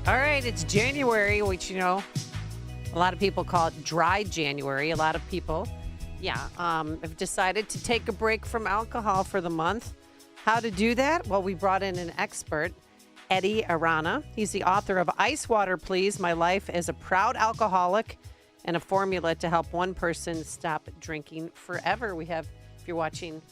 All right, it's January, which, a lot of people call it dry January. A lot of people, have decided to take a break from alcohol for the month. How to do that? Well, we brought in an expert, Eddie Arana. He's the author of Ice Water, Please, My Life as a Proud Alcoholic, and a formula to help one person stop drinking forever. We have, if you're watching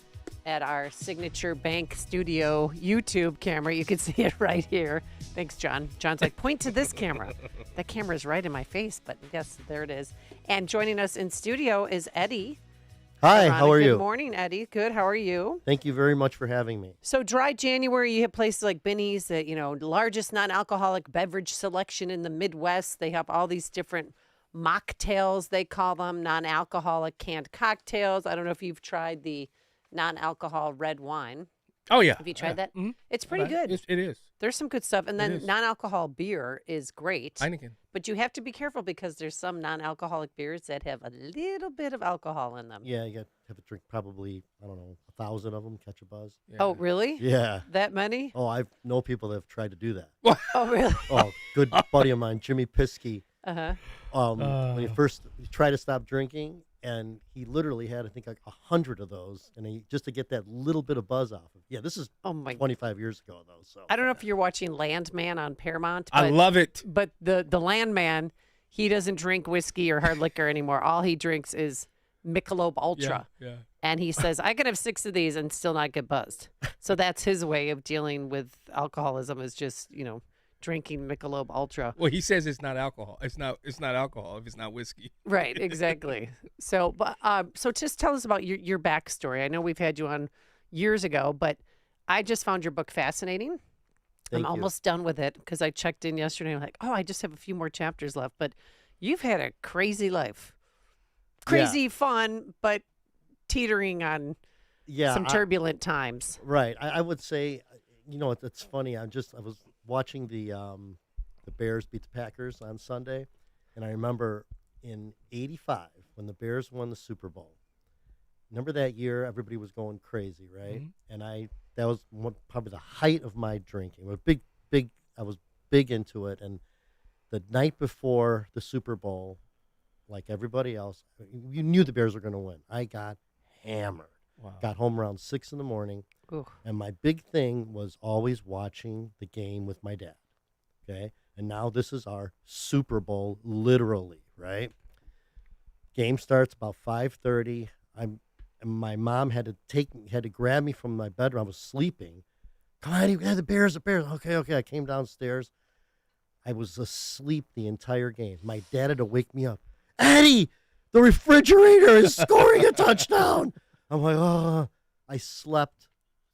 at our Signature Bank Studio YouTube camera, you can see it right here. Thanks, John. John's like, point to this camera. That camera's right in my face, but yes, there it is. And joining us in studio is Eddie. Hi, Arana. how are you? Good morning, Eddie. Good, how are you? Thank you very much for having me. So dry January, you have places like Binny's, that, largest non-alcoholic beverage selection in the Midwest. They have all these different mocktails, they call them, non-alcoholic canned cocktails. I don't know if you've tried the non-alcohol red wine. Oh, yeah. Have you tried that? Mm-hmm. It's pretty good. It is. There's some good stuff. And then non-alcohol beer is great. Heineken. But you have to be careful because there's some non-alcoholic beers that have a little bit of alcohol in them. Yeah, you have to drink probably, 1,000 of them, catch a buzz. Yeah. Oh, really? Yeah. That many? Oh, I know people that have tried to do that. Oh, really? Oh, good buddy of mine, Jimmy Piskey. Uh-huh. When he tried to stop drinking, and he literally had, I think, like 100 of those, and just to get that little bit of buzz off of. Yeah, this is 25 years ago, though. So I don't know if you're watching Landman on Paramount. I love it. But the Landman, he doesn't drink whiskey or hard liquor anymore. All he drinks is Michelob Ultra. Yeah. And he says, I can have 6 of these and still not get buzzed. So that's his way of dealing with alcoholism, is just, drinking Michelob Ultra. Well, he says it's not alcohol. It's not alcohol if it's not whiskey. Right, exactly. So just tell us about your backstory. I know we've had you on years ago, but I just found your book fascinating. Thank I'm you. almost done with it because I checked in yesterday. I'm like, I just have a few more chapters left. But you've had a crazy life. Crazy fun, but teetering on some turbulent times. Right. I would say, it's funny. I was watching the Bears beat the Packers on Sunday, and I remember in '85 when the Bears won the Super Bowl. Remember that year, everybody was going crazy, right? Mm-hmm. And that was probably the height of my drinking. I was big into it, and the night before the Super Bowl, like everybody else, you knew the Bears were going to win. I got hammered. Wow. Got home around 6 in the morning. Ooh. And my big thing was always watching the game with my dad. Okay? And now this is our Super Bowl, literally, right? Game starts about 5:30. And my mom had to grab me from my bedroom. I was sleeping. Come on, Eddie, the Bears. Okay. I came downstairs. I was asleep the entire game. My dad had to wake me up. Eddie, the refrigerator is scoring a touchdown. I'm like, oh. I slept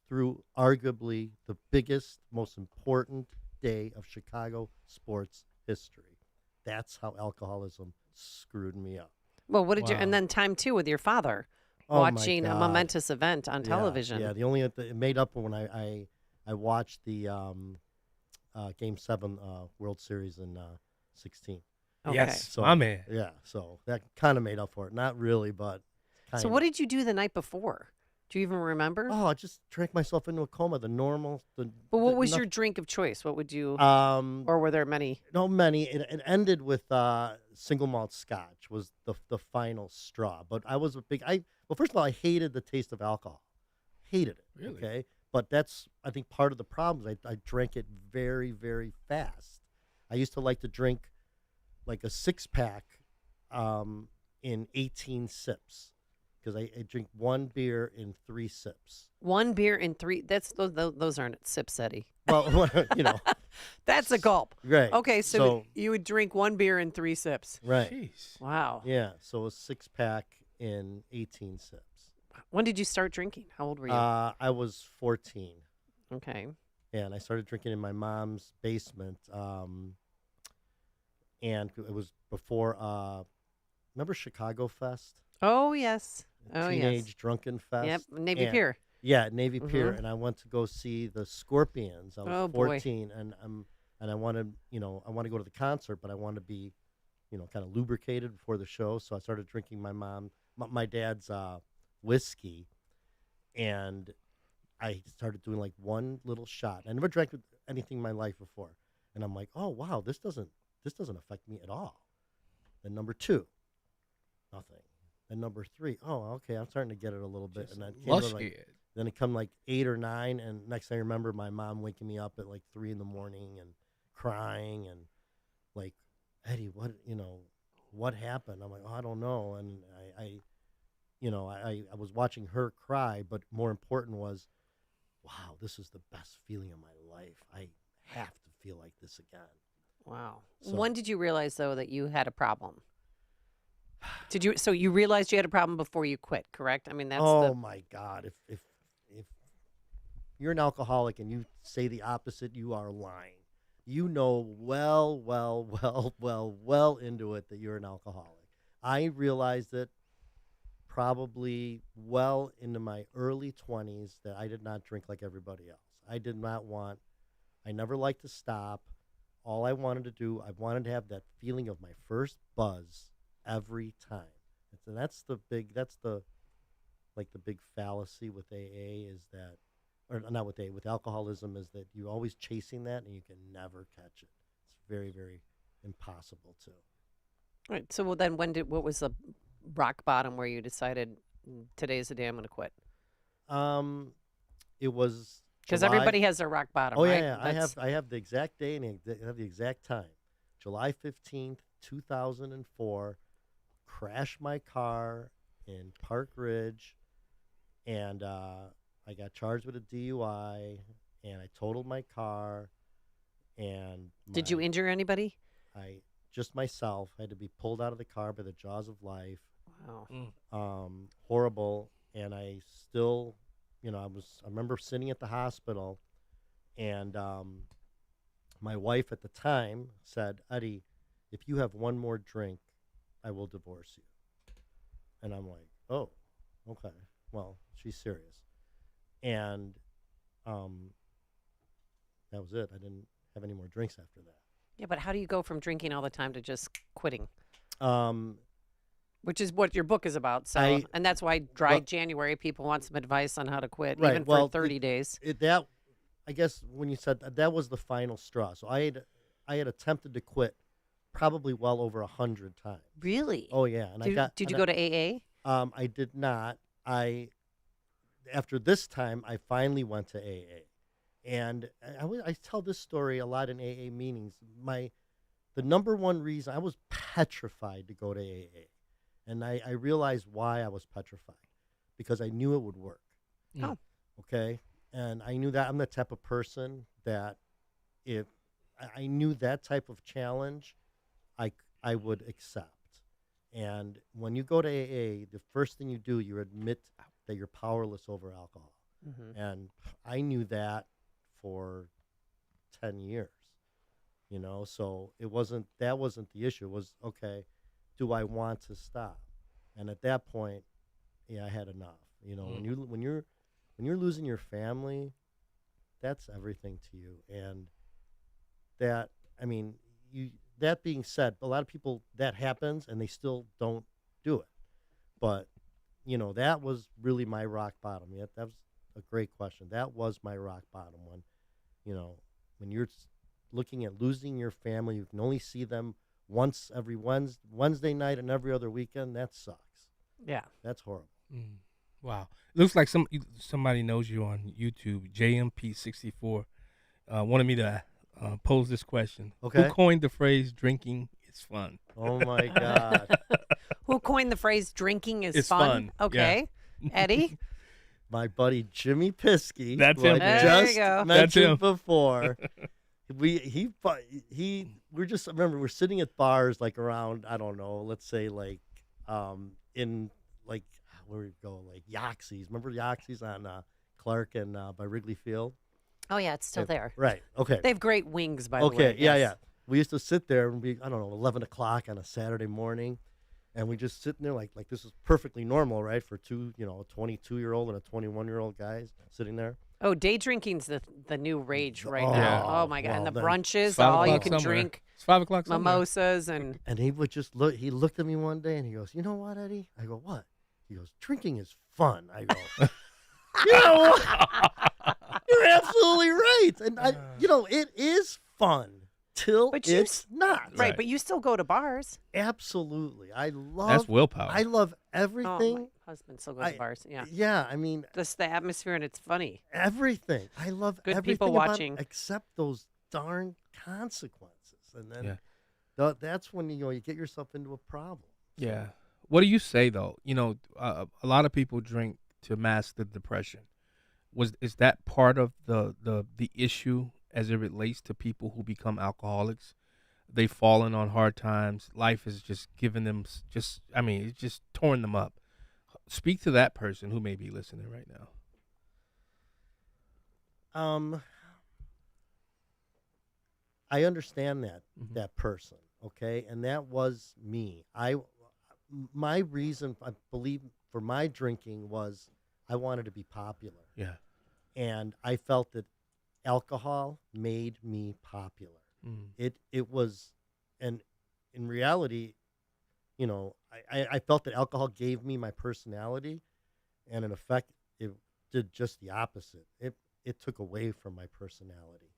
through arguably the biggest, most important day of Chicago sports history. That's how alcoholism screwed me up. Well, what did you, and then time 2 with your father, watching a momentous event on television. Yeah, the only it made up when I watched the Game 7 World Series in 16. Okay. Yes, So, my man. Yeah, so that kind of made up for it. Not really, but kind So of. what did you do the night before? Do you even remember? Oh, I just drank myself into a coma. The normal. But what was your drink of choice? What would you? Or were there many? No, many. It ended with single malt Scotch was the final straw. But I was well, first of all, I hated the taste of alcohol. Hated it. Really? Okay. But that's, I think, part of the problem. I drank it very, very fast. I used to like to drink like a 6-pack in 18 sips. Because I drink 1 beer in 3 sips. 1 beer in 3. Those aren't sips, Eddie. Well, That's a gulp. Right. Okay, so you would drink 1 beer in 3 sips. Right. Jeez. Wow. Yeah. So a 6-pack in 18 sips. When did you start drinking? How old were you? I was 14. Okay. Yeah, and I started drinking in my mom's basement. And it was before, remember Chicago Fest? Oh, yes. Teenage Drunken Fest. Yep, Navy Pier. Yeah, Navy Pier, and I went to go see the Scorpions. I was 14, boy. and I wanted, I want to go to the concert, but I want to be, kind of lubricated before the show. So I started drinking my dad's whiskey, and I started doing like 1 little shot. I never drank anything in my life before. And I'm like, oh wow, this doesn't affect me at all. Then number 2, nothing. Then number 3, oh okay, I'm starting to get it a little bit. Just And then then it come like 8 or 9, and next thing I remember, my mom waking me up at like 3 in the morning and crying and like, Eddie, what happened? I'm like, oh, I don't know. And I was watching her cry, but more important was, wow, this is the best feeling of my life. I have to feel like this again. Wow. So- When did you realize though that you had a problem? So you realized you had a problem before you quit, correct? I mean, that's my God. If you're an alcoholic and you say the opposite, you are lying. You know well into it that you're an alcoholic. I realized it probably well into my early 20s that I did not drink like everybody else. I never liked to stop. All I wanted to do, I wanted to have that feeling of my first buzz every time. And that's the big fallacy with AA is that, or not with AA, with alcoholism is that you're always chasing that and you can never catch it. It's very, very impossible to. right. So well, then what was the rock bottom where you decided today's the day I'm going to quit? It was Because July- everybody has their rock bottom, Oh right? yeah. I have the exact day and I have the exact time. July 15th, 2004. Crashed my car in Park Ridge, and I got charged with a DUI, and I totaled my car. And Did you injure anybody? Just myself. I had to be pulled out of the car by the jaws of life. Wow. Horrible. And I still, I remember sitting at the hospital, and my wife at the time said, Eddie, if you have one more drink, I will divorce you. And I'm like, oh, okay. Well, she's serious. And that was it. I didn't have any more drinks after that. Yeah, but how do you go from drinking all the time to just quitting? Um, Which is what your book is about. So, and that's why Dry January, people want some advice on how to quit, Right, even well, for 30 days. I guess when you said that was the final straw. So I had attempted to quit probably well over 100 times. Really? Oh yeah, and Did you go to AA? I did not. After this time, I finally went to AA, and I tell this story a lot in AA meetings. The number one reason I was petrified to go to AA, and I realized why I was petrified, because I knew it would work. Oh. Okay, and I knew that I'm the type of person that if I knew that type of challenge, I would accept. And when you go to AA, the first thing you do, you admit that you're powerless over alcohol. Mm-hmm. And I knew that for 10 years, so that wasn't the issue. It was, okay, do I want to stop? And at that point, yeah, I had enough. When you're losing your family, that's everything to you. And that, that being said, a lot of people, that happens and they still don't do it. But, that was really my rock bottom. Yeah, that was a great question. That was my rock bottom when you're looking at losing your family, you can only see them once every Wednesday night and every other weekend. That sucks. Yeah. That's horrible. Wow. Looks like somebody knows you on YouTube. JMP64 wanted me to pose this question. Okay. Who coined the phrase "drinking is fun"? Oh my God. Who coined the phrase "drinking is It's fun"? fun, Okay, Eddie. My buddy Jimmy Piskey. That's who him. I There you just go. mentioned That's him. before. We're sitting at bars like around, I don't know, let's say like in like where we go, like Yaxie's. Remember Yaxie's on Clark and by Wrigley Field? Oh yeah, it's still there. Right. Okay. They have great wings, by the way. Okay. Yeah. yes. Yeah. We used to sit there and be, I don't know, 11 o'clock on a Saturday morning, and we just sitting there like this is perfectly normal, right? For two, a 22-year-old and a 21-year-old guys sitting there. Oh, day drinking's the new rage right Oh, now. Oh my God! well, and the then brunches, It's 5 all you o'clock can somewhere. drink It's 5 o'clock. somewhere. mimosas and And he would just look. He looked at me one day and he goes, "You know what, Eddie?" I go, "What?" He goes, "Drinking is fun." I go, "You know what? You're absolutely right." And it is fun. till But it's not. Right, Right. but you still go to bars. Absolutely. That's willpower. I love Oh, everything. my husband still goes to bars. Yeah. Yeah, I mean, Just the atmosphere, and it's funny. everything. I love Good everything people about watching. it except those darn consequences. And then Yeah. that's when you get yourself into a problem. Yeah. What do you say though? A lot of people drink to mask the depression. Is that part of the issue as it relates to people who become alcoholics? They've fallen on hard times. Life has just given them it's just torn them up. Speak to that person who may be listening right now. I understand that Mhm. that person, okay? And that was me. My reason, I believe, for my drinking was I wanted to be popular. Yeah. And I felt that alcohol made me popular. Mm. It was, and in reality, I felt that alcohol gave me my personality, and in effect, it did just the opposite. It took away from my personality.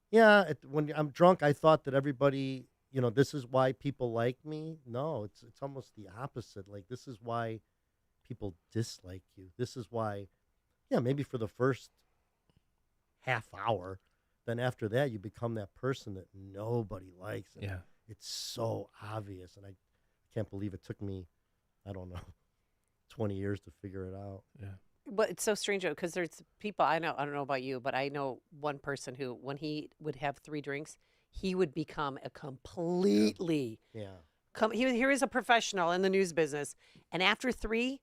When I'm drunk, I thought that everybody, this is why people like me. No, it's almost the opposite. Like, this is why people dislike you. This is why, maybe for the first half hour, then after that you become that person that nobody likes. And Yeah. it's so obvious, and I can't believe it took me, I don't know, 20 years to figure it out. Yeah. But it's so strange because there's people I don't know about you, but I know one person who, when he would have 3 drinks, he would become a completely, Yeah. here is a professional in the news business. And after 3,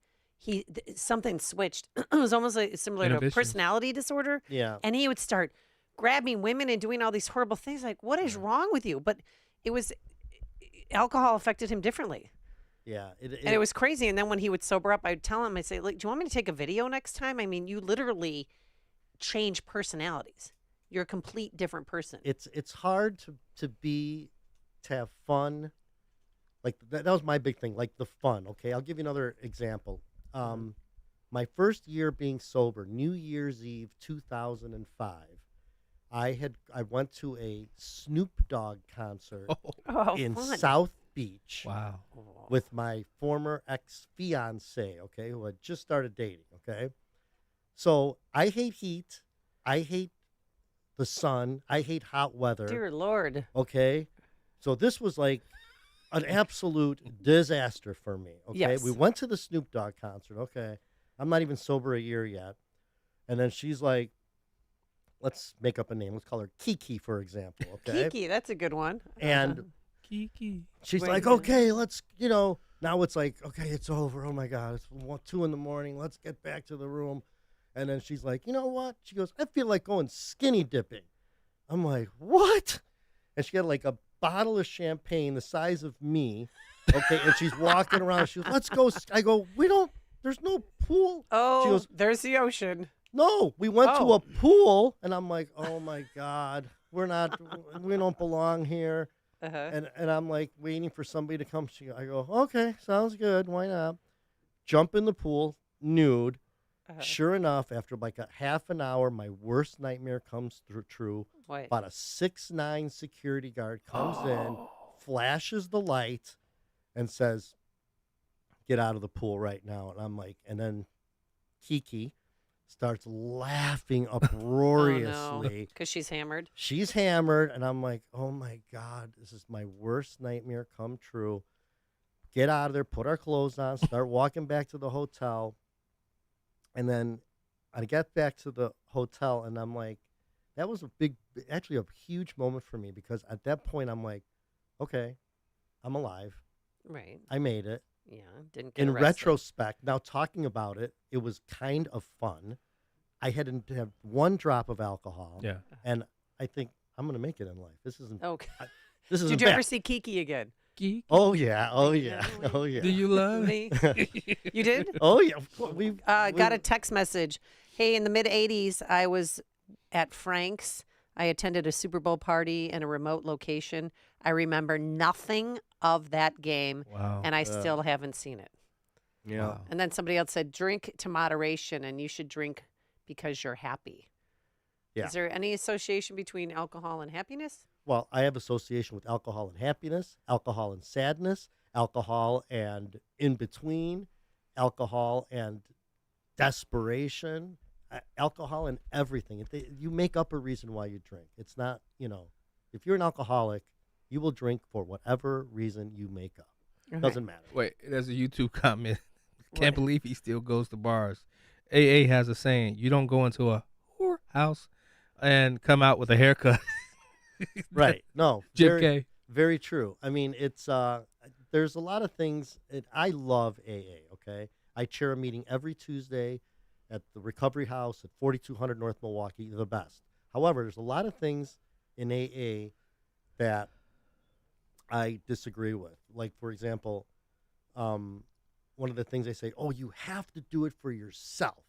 something switched. It was almost like similar to a Inhibitions. personality disorder. Yeah. And he would start grabbing women and doing all these horrible things. Like, what is wrong with you? But alcohol affected him differently. Yeah. And it was crazy. And then when he would sober up, I'd tell him, I'd say, "Look, do you want me to take a video next time? I mean, you literally change personalities. You're a complete different person." It's hard to have fun. Like that was my big thing, like the fun. Okay, I'll give you another example. My first year being sober, New Year's Eve 2005, I went to a Snoop Dogg concert Oh, in fun. South Beach Wow. with my former ex-fiance, okay, who had just started dating, okay? So I hate heat. I hate the sun. I hate hot weather, Dear Lord. okay? So this was like an absolute disaster for me, okay? Yes. We went to the Snoop Dogg concert, okay? I'm not even sober a year yet. And then she's like, let's make up a name. Let's call her Kiki, for example, okay? Kiki, that's a good one. And Kiki. she's Wait like, a minute. okay, let's, now it's like, okay, it's over. Oh my God, it's 2 a.m. Let's get back to the room. And then she's like, you know what? She goes, I feel like going skinny dipping. I'm like, what? And she got like a bottle of champagne the size of me. Okay. And she's walking around. She goes, let's go. I go, there's no pool. Oh, She goes, there's the ocean. no, we went to Oh. a pool. And I'm like, oh my God, we don't belong here. Uh-huh. And I'm like waiting for somebody to come. I go, okay, sounds good. Why not? Jump in the pool, nude. Uh-huh. Sure enough, after like a half an hour, my worst nightmare comes true. Wait. About a 6'9" security guard comes in, flashes the light, and says, "Get out of the pool right now." And I'm like, and then Kiki starts laughing uproariously. Because she's hammered. She's hammered, and I'm like, oh my God, this is my worst nightmare come true. Get out of there, put our clothes on, start walking back to the hotel. And then I get back to the hotel, and I'm like, that was actually a huge moment for me, because at that point, I'm like, okay, I'm alive. Right. I made it. Yeah. Didn't get In arrested. retrospect, now talking about it, it was kind of fun. I hadn't had 1 drop of alcohol. Yeah. And I think I'm going to make it in life. This isn't Okay. this isn't Did you bad. ever see Kiki again? Kiki. Oh yeah. Oh yeah. Yeah. Oh yeah. Do you love Me? You did? Oh yeah. We Got a text message. Hey, in the mid 80s, I was at Frank's. I attended a Super Bowl party in a remote location. I remember nothing of that game, Wow. and I still haven't seen it. Yeah. Wow. And then somebody else said, drink to moderation, and you should drink because you're happy. Yeah. Is there any association between alcohol and happiness? Well, I have association with alcohol and happiness, alcohol and sadness, alcohol and in between, alcohol and desperation, alcohol and everything. You make up a reason why you drink. It's not, if you're an alcoholic, you will drink for whatever reason you make up. Okay. Doesn't matter. Wait, there's a YouTube comment. Can't What? believe he still goes to bars. AA has a saying: you don't go into a whorehouse and come out with a haircut. Right. No. Jim very, K. very true. I mean, it's there's a lot of things. I love AA. Okay, I chair a meeting every Tuesday at the Recovery House at 4200 North Milwaukee. The best. However, there's a lot of things in AA that I disagree with. Like, for example, one of the things they say, oh, you have to do it for yourself.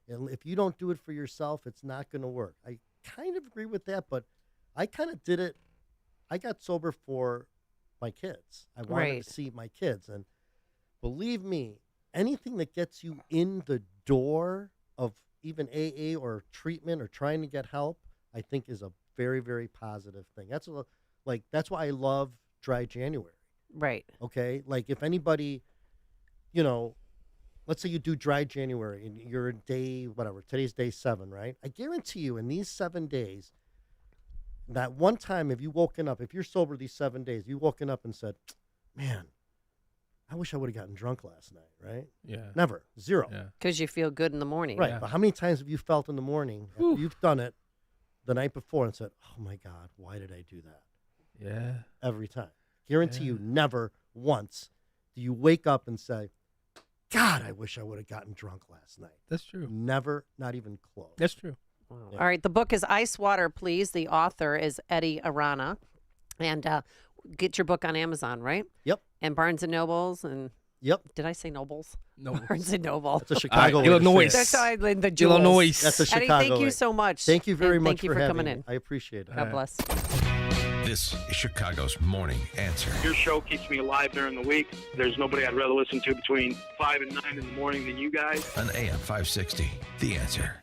And if you don't do it for yourself, it's not going to work. I kind of agree with that, but I kind of did it. I got sober for my kids. I wanted Right. to see my kids. And believe me, anything that gets you in the door of even AA or treatment or trying to get help, I think is a very, very positive thing. That's why I love Dry January. Right. Okay. Like if anybody, let's say you do Dry January and you're in today's day 7, right? I guarantee you in these 7 days, that one time if you're sober these 7 days, you woken up and said, man, I wish I would have gotten drunk last night, right? Yeah. Never. Zero. Yeah. Because you feel good in the morning. Right. Yeah. But how many times have you felt in the morning after Whew. you've done it the night before and said, oh my God, why did I do that? Yeah. Every time. Guarantee Yeah. you never once do you wake up and say, God, I wish I would have gotten drunk last night. That's true. Never, not even close. That's true. Wow. Yeah. All right. The book is Ice Water, Please. The author is Eddie Arana. And get your book on Amazon, right? Yep. And Barnes and Nobles. And Yep. did I say Nobles? No. Barnes and Noble. That's a Chicago way to Illinois. say it. That's how I the jewels. Illinois. That's a Eddie, Chicago thank you way. so much. Thank you very And much thank you for having coming me. in. I appreciate it. God bless. This is Chicago's Morning Answer. Your show keeps me alive during the week. There's nobody I'd rather listen to between 5 and 9 in the morning than you guys. On AM 560, The Answer.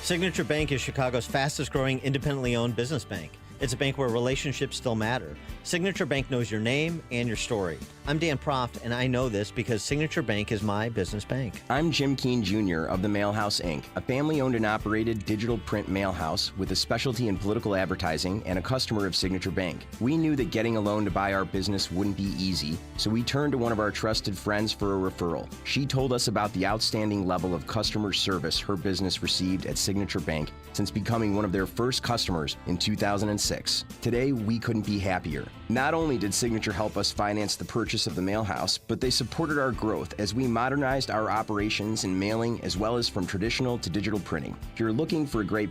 Signature Bank is Chicago's fastest growing independently owned business bank. It's a bank where relationships still matter. Signature Bank knows your name and your story. I'm Dan Proft, and I know this because Signature Bank is my business bank. I'm Jim Keene Jr. of the Mail House, Inc., a family-owned and operated digital print mail house with a specialty in political advertising and a customer of Signature Bank. We knew that getting a loan to buy our business wouldn't be easy, so we turned to one of our trusted friends for a referral. She told us about the outstanding level of customer service her business received at Signature Bank since becoming one of their first customers in 2006. Today, we couldn't be happier. Not only did Signature help us finance the purchase of the mail house, but they supported our growth as we modernized our operations in mailing as well as from traditional to digital printing. If you're looking for a great